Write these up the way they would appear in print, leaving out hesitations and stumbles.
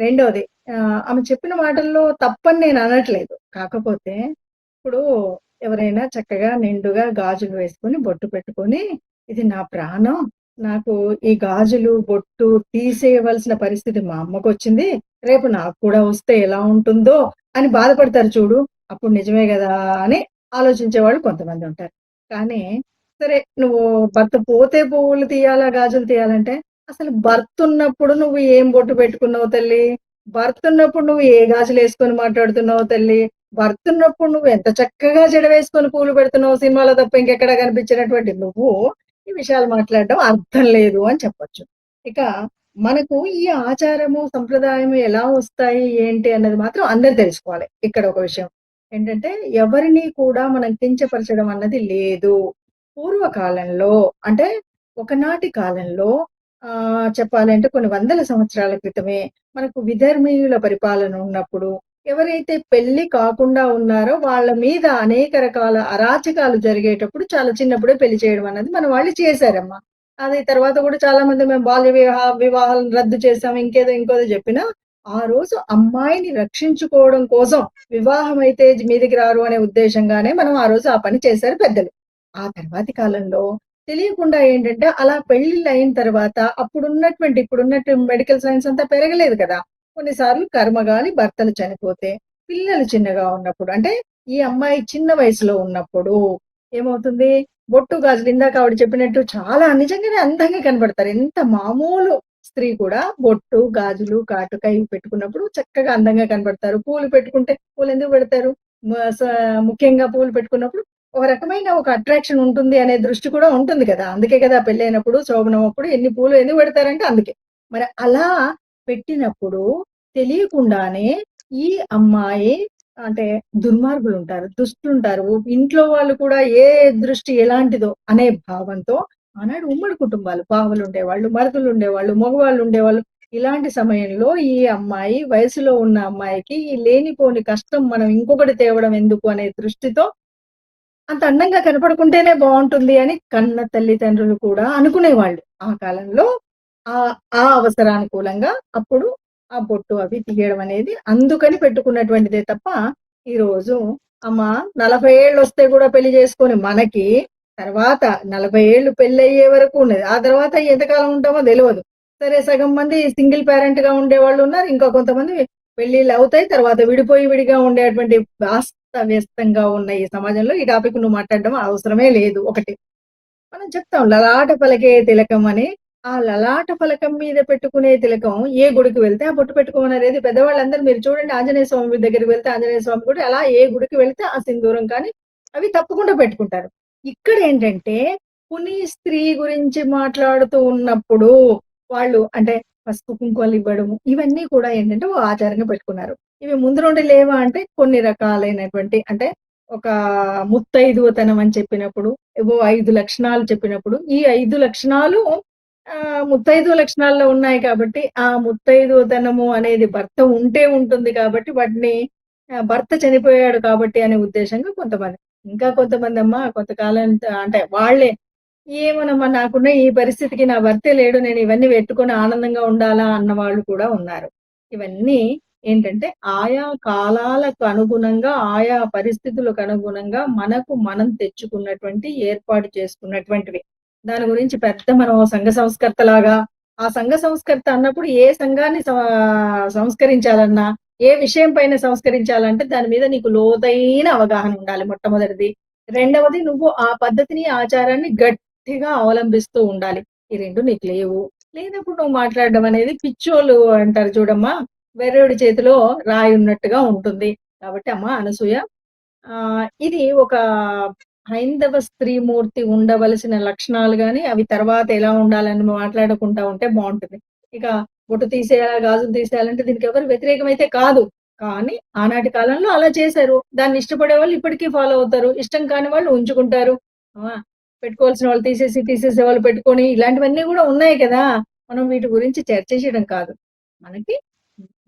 రెండోది ఆమె చెప్పిన మాటల్లో తప్పని నేను అనట్లేదు. కాకపోతే ఇప్పుడు ఎవరైనా చక్కగా నిండుగా గాజులు వేసుకొని, బొట్టు పెట్టుకొని, ఇది నా ప్రాణం. నాకు ఈ గాజులు, బొట్టు తీసేయవలసిన పరిస్థితి మా అమ్మకొచ్చింది. రేపు నాకు కూడా వస్తే ఎలా ఉంటుందో అని బాధపడతారు చూడు. అప్పుడు నిజమే గదా! అని ఆలోచించేవాళ్ళు కొంతమందుంటారు. కానీ సరే నువ్వు భర్త పోతే పువ్వులు తీయాలా, గాజులు తీయాలంటే అసలు భర్తున్నప్పుడు నువ్వు ఏం బొట్టు పెట్టుకున్నావు తల్లి? భర్తున్నప్పుడు నువ్వు ఏ గాజులేసుకొని మాట్లాడుతున్నావు తల్లి? భర్తున్నప్పుడు నువ్వు ఎంత చక్కగా జడ వేసుకొని పూలు పెడుతున్నావు సినిమాలో తప్ప ఇంకెక్కడా కనిపించినటువంటి నువ్వు, ఈ విషయాలు మాట్లాడడం అర్థం లేదు అని చెప్పొచ్చు. ఇక మనకు ఈ ఆచారము, సంప్రదాయము ఎలా వస్తాయి, ఏంటి అన్నది మాత్రం అందరూ తెలుసుకోవాలి. ఇక్కడ ఒక విషయం. ఏంటంటే ఎవరిని కూడా మనం కించపరచడం అన్నది లేదు. పూర్వకాలంలో అంటే ఒకనాటి కాలంలో చెప్పాలంటే కొన్ని వందల సంవత్సరాల క్రితమే మనకు విధర్మీయుల పరిపాలన ఉన్నప్పుడు ఎవరైతే పెళ్లి కాకుండా ఉన్నారో వాళ్ళ మీద అనేక రకాల అరాచకాలు జరిగేటప్పుడు చాలా చిన్నప్పుడే పెళ్లి చేయడం అన్నది మన వాళ్ళు చేశారమ్మా. అది తర్వాత కూడా చాలా మంది మేము బాల్య వివాహాలను రద్దు చేసాం. ఇంకేదో ఇంకోదో చెప్పినా ఆ రోజు అమ్మాయిని రక్షించుకోవడం కోసం వివాహం అయితే మీదికి రారు అనే ఉద్దేశంగానే మనం ఆ రోజు ఆ పని చేశారు పెద్దలు. ఆ తర్వాతి కాలంలో తెలియకుండా ఏంటంటే అలా పెళ్ళిళ్ళయిన తర్వాత ఇప్పుడున్నట్టు మెడికల్ సైన్స్ అంతా పెరగలేదు కదా! కొన్నిసార్లు కర్మగాలి భర్తలు చనిపోతే, పిల్లలు చిన్నగా ఉన్నప్పుడు అంటే ఈ అమ్మాయి చిన్న వయసులో ఉన్నప్పుడు ఏమవుతుంది? బొట్టు, గాజులు ఇందాక ఆవిడ చెప్పినట్టు చాలా నిజంగానే అందంగా కనపడతారు. ఎంత మామూలు స్త్రీ కూడా బొట్టు, గాజులు, కాటుక ఇవి పెట్టుకున్నప్పుడు చక్కగా అందంగా కనపడతారు. పూలు పెట్టుకుంటే పూలెందుకు పెడతారు? మ స ముఖ్యంగా పూలు పెట్టుకున్నప్పుడు ఒక రకమైన ఒక అట్రాక్షన్ ఉంటుంది అనే దృష్టి కూడా ఉంటుంది కదా! అందుకే కదా పెళ్ళైనప్పుడు, శోభనం అప్పుడు ఎన్ని పూలు ఎందుకు పెడతారంటే అందుకే. మరి అలా పెట్టినప్పుడు తెలియకుండానే ఈ అమ్మాయి అంటే దుర్మార్గులుంటారు, దుష్టులుంటారు. ఇంట్లో వాళ్ళు కూడా ఏ దృష్టి ఎలాంటిదో అనే భావంతో ఆనాడు ఉమ్మడి కుటుంబాలు. బావలుండేవాళ్ళు, మరుదులుండేవాళ్ళు, మగవాళ్ళుండేవాళ్ళు. ఇలాంటి సమయంలో ఈ అమ్మాయి వయసులో ఉన్న అమ్మాయికి ఈ లేనిపోని కష్టం మనం ఇంకొకటి తేవడం ఎందుకు అనే దృష్టితో అంత అందంగా కనపడుకుంటేనే బావుంటుంది అని కన్న తల్లిదండ్రులు కూడా అనుకునేవాళ్ళు. ఆ కాలంలో ఆ అవసరానుకూలంగా అప్పుడు ఆ బొట్టు అవి తీయడం అనేది అందుకని పెట్టుకున్నటువంటిదే తప్ప, ఈరోజు అమ్మ 40 ఏళ్ళొస్తే గూడా పెళ్లి చేసుకొని మనకి, తర్వాత 40 ఏళ్ళు పెళ్లయ్యే వరకు ఉన్నది. ఆ తర్వాత ఎంతకాలం ఉంటామో దెలవదు. సరే సగం మంది సింగిల్ పేరెంట్‌గా ఉండేవాళ్ళున్నారు. ఇంకా కొంతమంది పెళ్ళిళ్ళవుతాయి. తర్వాత విడిపోయి విడిగా ఉండేటువంటి అస్తవ్యస్తంగా ఉన్న ఈ సమాజంలో ఈ టాపిక్ నువ్వు మాట్లాడడం అవసరమే లేదు ఒకటి. మనం చెప్తాం లలాట పలకే తిలకం అని. ఆ లలాట ఫలకం మీద పెట్టుకునే తిలకం ఏ గుడికి వెళ్తే ఆ బొట్టు పెట్టుకోమననేది పెద్దవాళ్ళందరూ మీరు చూడండి ఆంజనేయ స్వామి దగ్గరికి వెళ్తే ఆంజనేయ స్వామి గుడి అలా ఏ గుడికి వెళ్తే ఆ సింధూరం కానీ అవి తప్పకుండా పెట్టుకుంటారు. ఇక్కడేంటంటే స్త్రీ గురించి మాట్లాడుతూ ఉన్నప్పుడు వాళ్ళు అంటే పసుపు కుంకుమలివ్వడము ఇవన్నీ కూడా ఏంటంటే ఓ ఆచారంగా పెట్టుకున్నారు. ఇవి ముందు నుండి లేవా అంటే కొన్ని రకాలైనటువంటి అంటే ఒక ముత్తైదువతనం అని చెప్పినప్పుడు, ఏవో 5 లక్షణాలు చెప్పినప్పుడు, ఈ 5 లక్షణాలు ముత్తైదువ లక్షణాల్లో ఉన్నాయి కాబట్టి, ఆ ముత్తైదువతనము అనేది భర్త ఉంటే ఉంటుంది కాబట్టి వాటిని భర్త చనిపోయాడు కాబట్టి అనే ఉద్దేశంగా కొంతమంది. ఇంకా కొంతమందమ్మా కొంతకాలం అంటే వాళ్ళే ఏమోనమ్మా నాకున్న ఈ పరిస్థితికి నా భర్తే లేడు. నేను ఇవన్నీ పెట్టుకొని ఆనందంగా ఉండాలా అన్న వాళ్ళు కూడా ఉన్నారు. ఇవన్నీ ఏంటంటే ఆయా కాలాలకు అనుగుణంగా, ఆయా పరిస్థితులకు అనుగుణంగా మనకు మనం తెచ్చుకున్నటువంటి ఏర్పాటు చేసుకున్నటువంటివి. దాని గురించి పెద్ద మనం సంఘ సంస్కర్తలాగా, ఆ సంఘ సంస్కర్త అన్నప్పుడు ఏ సంఘాన్ని సంస్కరించాలన్నా, ఏ విషయం పైన సంస్కరించాలంటే దాని మీద నీకు లోతైన అవగాహన ఉండాలి మొట్టమొదటిది. రెండవది నువ్వు ఆ పద్ధతిని, ఆచారాన్ని గట్టిగా అవలంబిస్తూ ఉండాలి. ఈ 2 నీకు లేవు. లేనప్పుడు నువ్వు మాట్లాడడం అనేది పిచ్చోళ్ళు అంటారు చూడమ్మా, వెర్రోడి చేతిలో రాయి ఉన్నట్టుగా ఉంటుంది. కాబట్టి అమ్మా అనసూయ ఇది ఒక హైందవ స్త్రీమూర్తి ఉండవలసిన లక్షణాలు గాని, అవి తర్వాత ఎలా ఉండాలని మాట్లాడుకుంటా ఉంటే బావుంటది. ఇక బొట్టు తీసేయాలా, గాజులు తీసేయాలంటే దీనికి ఎవరు వ్యతిరేకమైతే కాదు. కానీ ఆనాటి కాలంలో అలా చేశారు. దాన్ని ఇష్టపడేవాళ్ళు ఇప్పటికీ ఫాలో అవుతారు. ఇష్టం కాని వాళ్ళు ఉంచుకుంటారు. ఆ! పెట్టుకోవాల్సిన వాళ్ళు తీసేసేవాళ్ళు పెట్టుకొని ఇలాంటివన్నీ గూడా ఉన్నాయి కదా! మనం వీటి గురించి చర్చ చేయడం కాదు. మనకి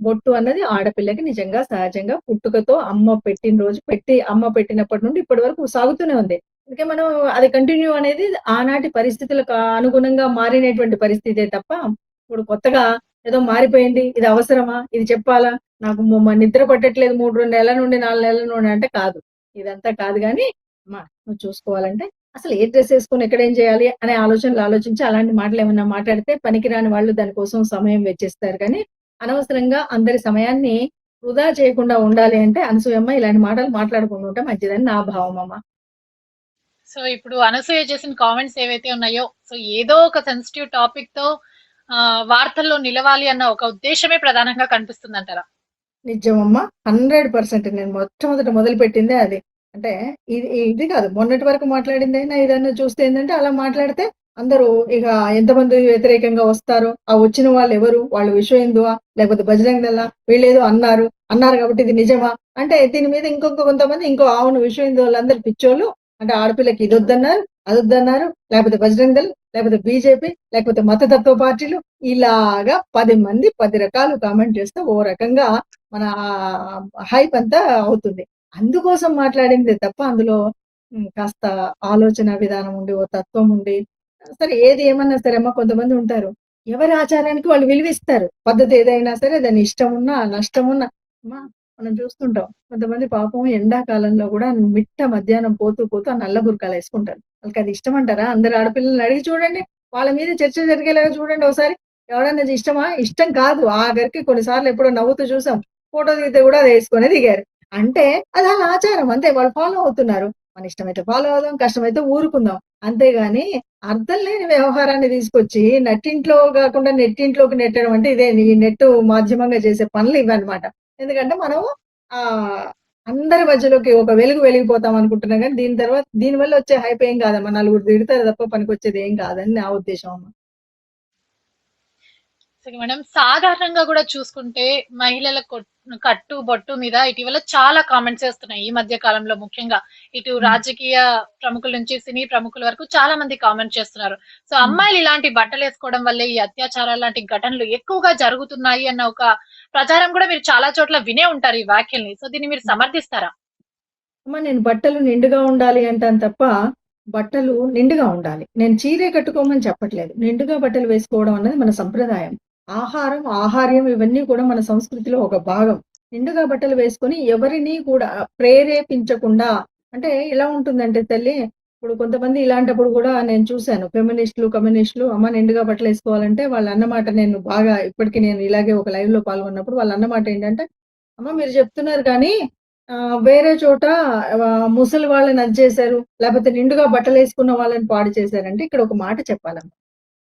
బొట్టు అన్నది ఆడపిల్లకి నిజంగా సహజంగా పుట్టుకతో అమ్మ పెట్టినప్పటి నుండి ఇప్పటి వరకు సాగుతూనే ఉంది. అందుకే మనం అది కంటిన్యూ అనేది ఆనాటి పరిస్థితులకు అనుగుణంగా మారినటువంటి పరిస్థితే తప్ప, ఇప్పుడు కొత్తగా ఏదో మారిపోయింది. ఇది అవసరమా? ఇది చెప్పాలా? నాకు నిద్ర పట్టట్లేదు 3 నెలల నుండి, 4 నెలల నుండి అంటే కాదు. ఇదంతా కాదు గానీ, అమ్మా నువ్వు చూసుకోవాలంటే అసలు ఏ డ్రెస్ ఏసుకొని ఎక్కడేం చేయాలి అనే ఆలోచనలు ఆలోచించి అలాంటి మాటలేమన్నా మాట్లాడితే పనికిరాని వాళ్ళు దాని కోసం సమయం వెచ్చిస్తారు కానీ, అనవసరంగా అందరి సమయాన్ని వృధా చేయకుండా ఉండాలి అంటే అనసూయమ్మ ఇలాంటి మాటలు మాట్లాడకుండా ఉంటే మంచిదని నా భావమమ్మ. సో ఇప్పుడు అనసూయ చేసిన కామెంట్స్ ఏవైతే ఉన్నాయో, సో ఏదో ఒక సెన్సిటివ్ టాపిక్ తో వార్తల్లో నిలవాలి అన్న ఒక ఉద్దేశమే ప్రధానంగా కనిపిస్తుందంటారా? నిజమమ్మ. 100% నేను మొట్టమొదట మొదలుపెట్టిందే అది. అంటే ఇది ఇది కాదు. మొన్నటి వరకు మాట్లాడిందైనా ఏదన్నా చూస్తే ఏందంటే అలా మాట్లాడితే అందరూ ఇక ఎంతమంది వ్యతిరేకంగా వస్తారో, ఆ వచ్చిన వాళ్ళెవరు? వాళ్ళు విశ్వ హిందువా? లేకపోతే బజరంగ్ దళా? వీళ్ళేదో అన్నారు. అన్నారు కాబట్టి ఇది నిజమా? అంటే దీని మీద కొంతమంది అవును విశ్వ హిందువులందరూ పిచ్చోళ్ళు. అంటే ఆడపిల్లకి ఇదొద్దన్నారు, అదొద్దన్నారు. లేకపోతే బజరంగ్ దళ్, లేకపోతే బీజేపీ, లేకపోతే మతతత్వ పార్టీలు ఇలాగా 10 మంది 10 రకాలు కామెంట్ చేస్తే ఓ రకంగా మన హైప్ అంతా అవుతుంది. అందుకోసం మాట్లాడిందే తప్ప అందులో కాస్త ఆలోచన విధానం ఉండి, ఓ తత్వం ఉండి, సరే ఏది ఏమన్నా సరే అమ్మ కొంతమంది ఉంటారు. ఎవరి ఆచారానికి వాళ్ళు విలువిస్తారు. పద్ధతి ఏదైనా సరే దాని ఇష్టమున్నా, నష్టమున్నా అమ్మా మనం చూస్తుంటాం. కొంతమంది పాపం ఎండాకాలంలో కూడా మిట్ట మధ్యాహ్నం పోతూ ఆ నల్ల బుర్కాలేసుకుంటారు. వాళ్ళకది ఇష్టమంటారా? అందరు ఆడపిల్లలని అడిగి చూడండి. వాళ్ళ మీద చర్చ జరిగేలాగా చూడండి ఒకసారి. ఎవరన్నా ఇది ఇష్టమా? ఇష్టం కాదు. ఆఖరికి కొన్ని సార్లు ఎప్పుడో నవ్వుతూ చూసాం. ఫోటో దిగితే కూడా అదేసుకొనే దిగారు. అంటే అది ఆళ్ళ ఆచారం అంతే. వాళ్ళు ఫాలో అవుతున్నారు. మన ఇష్టమైతే ఫాలో అవుదాం, కష్టమైతే ఊరుకుందాం. అంతేగాని అర్థం లేని వ్యవహారాన్ని తీసుకొచ్చి నట్టింట్లో గాకుండా నెట్టింట్లోకి నెట్టడం అంటే ఇదే ఈ నెట్టు మాధ్యమంగా చేసే పనులు ఇవన్నమాట. ఎందుకంటే మనం ఆహ్, అందరి మధ్యలోకి ఒక వెలుగు వెలిగిపోతాం అనుకుంటున్నాం గానీ దీని వల్ల వచ్చే హైప్ ఏం కాదమ్మా. నలుగురు తిడతారు తప్ప పనికొచ్చేది ఏం కాదని నా ఉద్దేశం అమ్మ. సరే మేడం, సాధారణంగా కూడా చూసుకుంటే మహిళల కట్టు బొట్టు మీద ఇటీవల చాలా కామెంట్స్ వస్తున్నాయి ఈ మధ్య కాలంలో. ముఖ్యంగా ఇటు హ్మ్. రాజకీయ ప్రముఖుల నుంచి సినీ ప్రముఖుల వరకు చాలా మంది కామెంట్ చేస్తున్నారు. సో హ్మ్. అమ్మాయిలు ఇలాంటి బట్టలు వేసుకోవడం వల్లే ఈ అత్యాచారాలు లాంటి ఘటనలు ఎక్కువగా జరుగుతున్నాయి అన్న ఒక ప్రచారం కూడా మీరు చాలా చోట్ల వినే ఉంటారు ఈ వ్యాఖ్యల్ని. సో దీన్ని మీరు సమర్థిస్తారా? అమ్మ నేను బట్టలు నిండుగా ఉండాలి అంటాను తప్ప, బట్టలు నిండుగా ఉండాలి. నేను చీరే కట్టుకోమని చెప్పట్లేదు. నిండుగా బట్టలు వేసుకోవడం అన్నది మన సంప్రదాయం. ఆహార్యం ఇవన్నీ కూడా మన సంస్కృతిలో ఒక భాగం. నిండుగా బట్టలు వేసుకొని ఎవరిని కూడా ప్రేరేపించకుండా అంటే ఎలా ఉంటుందంటే తల్లి, ఇప్పుడు కొంతమంది ఇలాంటప్పుడు కూడా నేను చూసాను. ఫెమినిస్టులు, కమ్యూనిస్టులు అమ్మ నిండుగా బట్టలేసుకోవాలంటే వాళ్ళన్నమాట నేను బాగా ఇప్పటికి నేను ఇలాగే ఒక లైవ్‌లో పాల్గొన్నప్పుడు వాళ్ళన్నమాట ఏంటంటే, అమ్మ మీరు చెప్తున్నారు కానీ వేరే చోట ముసలి వాళ్ళని అది చేశారు. లేపోతే నిండుగా బట్టలేసుకున్న వాళ్ళని పాడు చేశారంటే ఇక్కడ ఒక మాట చెప్పాలమ్మ.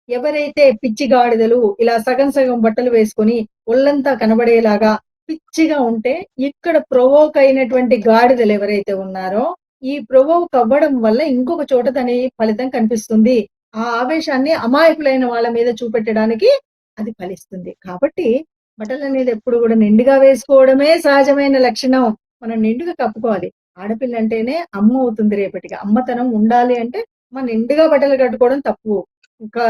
ఎవరైతే పిచ్చి గాడిదలు ఇలా సగం సగం బట్టలు వేసుకొని ఒళ్ళంతా కనబడేలాగా పిచ్చిగా ఉంటే ఇక్కడ ప్రొవోక్ అయినటువంటి గాడిదలు ఎవరైతే ఉన్నారో ఈ ప్రొవోక్ అవ్వడం వల్ల ఇంకొక చోట దాని ఫలితం కనిపిస్తుంది. ఆ ఆవేశాన్ని అమాయకులైన వాళ్ళ మీద చూపెట్టడానికి అది ఫలిస్తుంది. కాబట్టి బట్టలనేది ఎప్పుడు కూడా నిండుగా వేసుకోవడమే సహజమైన లక్షణం. మనం నిండుగా కప్పుకోవాలి. ఆడపిల్ల అంటేనే అమ్మ అవుతుంది రేపటికి. అమ్మతనం ఉండాలి అంటే నిండుగా బట్టలు కట్టుకోవడం తప్పు. ఇంకా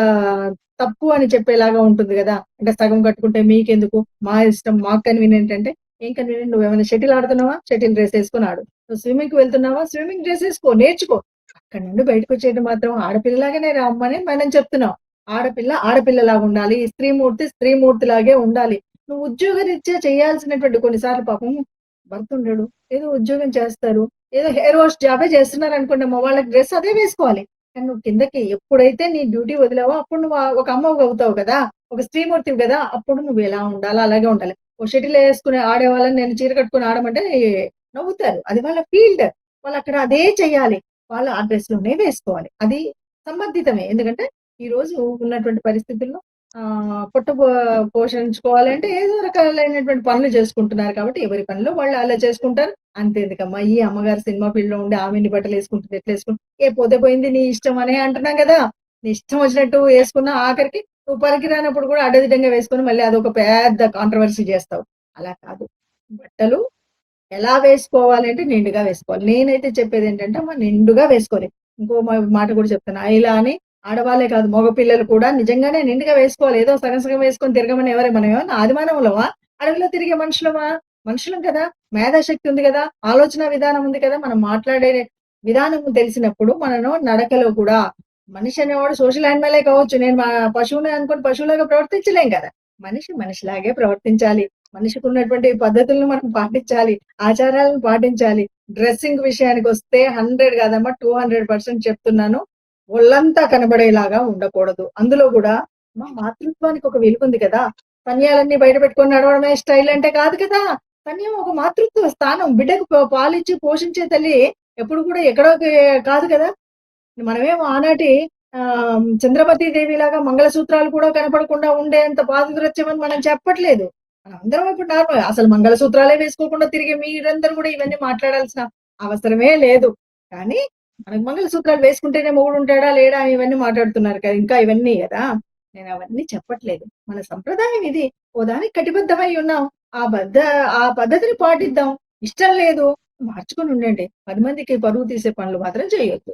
తప్పు అని చెప్పేలాగా ఉంటుంది గదా! అంటే సగం కట్టుకుంటే మీకెందుకు? మా ఇష్టం. మాకు కన్వీనియంట్ అంటే, ఏం కన్వీనియంట్? నువ్వేమైనా షటిల్ ఆడుతున్నావా? షటిల్ డ్రెస్ ఏసుకొని ఆడు. నువ్వు స్విమ్మింగ్‌కి వెళ్తున్నావా? స్విమ్మింగ్ డ్రెస్ ఏసుకో. నేర్చుకో. అక్కడి నుండి బయటకొచ్చేది మాత్రం ఆడపిల్లలాగానే రమ్మని మనం చెప్తున్నాం. ఆడపిల్ల ఆడపిల్లలాగుండాలి. స్త్రీమూర్తి స్త్రీమూర్తిలాగే ఉండాలి. నువ్వు ఉద్యోగరీత్యా చేయాల్సినటువంటి కొన్ని సార్లు పాపం భర్తుండడు. ఏదో ఉద్యోగం చేస్తారు. ఏదో హెయిర్ వాష్ జాబే చేస్తున్నారనుకోండమ్మా వాళ్ళకి డ్రెస్ అదే వేసుకోవాలి. కానీ నువ్వు కిందకి ఎప్పుడైతే నీ డ్యూటీ వదిలావో అప్పుడు నువ్వు ఒక అమ్మవుతావు కదా! ఒక స్త్రీమూర్తివి గదా! అప్పుడు నువ్వు ఎలా ఉండాలో అలాగే ఉండాలి. ఓ షటిల్ ఏసుకొని ఆడేవాళ్ళని నేను చీర కట్టుకొని ఆడమంటే నవ్వుతారు. అది వాళ్ళ ఫీల్డ్. వాళ్ళక్కడ అదే చెయ్యాలి. వాళ్ళు ఆ డ్రెస్‌లోనే వేసుకోవాలి. అది సంబంధితమే. ఎందుకంటే ఈరోజు ఉన్నటువంటి పరిస్థితుల్లో పొట్ట పోషించుకోవాలంటే ఏదో రకాలైనటువంటి పనులు చేసుకుంటున్నారు కాబట్టి ఎవరి పనులు వాళ్ళు అలా చేసుకుంటారు. అంతెందుకమ్మా ఈ అమ్మగారు సినిమా ఫీల్డ్‌లో ఉండి ఆమె ఎన్ని బట్టలేసుకుంటుంది, ఎట్లేసుకుంటుంది పోతే పోయింది నీ ఇష్టం అనే అంటున్నాం గదా! నీ ఇష్టం వచ్చినట్టు యేసుకున్న ఆఖరికి నువ్వు పనికి రానప్పుడు కూడా అడ్డదిడ్డంగా వేసుకొని మళ్ళీ అదొక పెద్ద కాంట్రోవర్సీ జేస్తావు. అలా కాదు. బట్టలు ఎలా వేసుకోవాలి అంటే నిండుగా వేసుకోవాలి. నేనైతే చెప్పేదేంటంటే నిండుగా వేసుకోవాలి. ఇంకో మాట కూడా చెప్తున్నా. ఇలా అని ఆడవాళ్ళే కాదు మగపిల్లలు కూడా నిజంగానే నిండుగా వేసుకోవాలి. ఏదో సగం సగం వేసుకొని తిరగమని మనమేమన్నా ఆదిమానవులమా? అడవిలో తిరిగే మనుషులమా? మనుషులం కదా! మేధాశక్తి ఉంది గదా! ఆలోచన విధానం ఉంది కదా! మనం మాట్లాడే విధానం తెలిసినప్పుడు మనను నడకలో కూడా మనిషి అనేవాడు సోషల్ యానిమలే కావచ్చు. నేను పశువునే అనుకోని పశువులాగా ప్రవర్తించలేం గదా! మనిషి మనిషిలాగే ప్రవర్తించాలి. మనిషికున్నటువంటి పద్ధతులను మనం పాటించాలి. ఆచారాలను పాటించాలి. డ్రెస్సింగ్ విషయానికొస్తే 100 కాదమ్మా 200% చెప్తున్నాను. ఒళ్ళంతా కనబడేలాగా ఉండకూడదు. అందులో గూడా మాతృత్వానికి ఒక విలువుంది కదా! పన్యాలన్నీ బయట పెట్టుకొని నడవడమే స్టైల్ అంటే కాదు కదా! పన్యం ఒక మాతృత్వ స్థానం. బిడ్డకు పాలిచ్చి పోషించే తల్లి ఎప్పుడు కూడా ఎక్కడో కాదు కదా! మనమేమో ఆనాటి చంద్రమతి దేవిలాగా మంగళసూత్రాలు కూడా కనపడకుండా ఉండేంత పాతివ్రత్యమని మనం చెప్పట్లేదు. మనందరం ఇప్పుడు నార్మల్. అసలు మంగళసూత్రాలే వేసుకోకుండా తిరిగే మీరందరూ కూడా ఇవన్నీ మాట్లాడాల్సిన అవసరమే లేదు. కానీ మనకు మంగళసూత్రాలు వేసుకుంటేనే మొగుడుంటాడా? లేడా? అని ఇవన్నీ మాట్లాడుతున్నారు కదా! ఇంకా ఇవన్నీ గదా! నేనవన్నీ చెప్పట్లేదు. మన సంప్రదాయం ఇది. ఓ దానికి కటిబద్ధమై ఉన్నాం. ఆ పద్ధతిని పాటిద్దాం. ఇష్టం లేదు మార్చుకొని ఉండండి. 10 మందికి పరువు తీసే పనులు మాత్రం చేయొద్దు.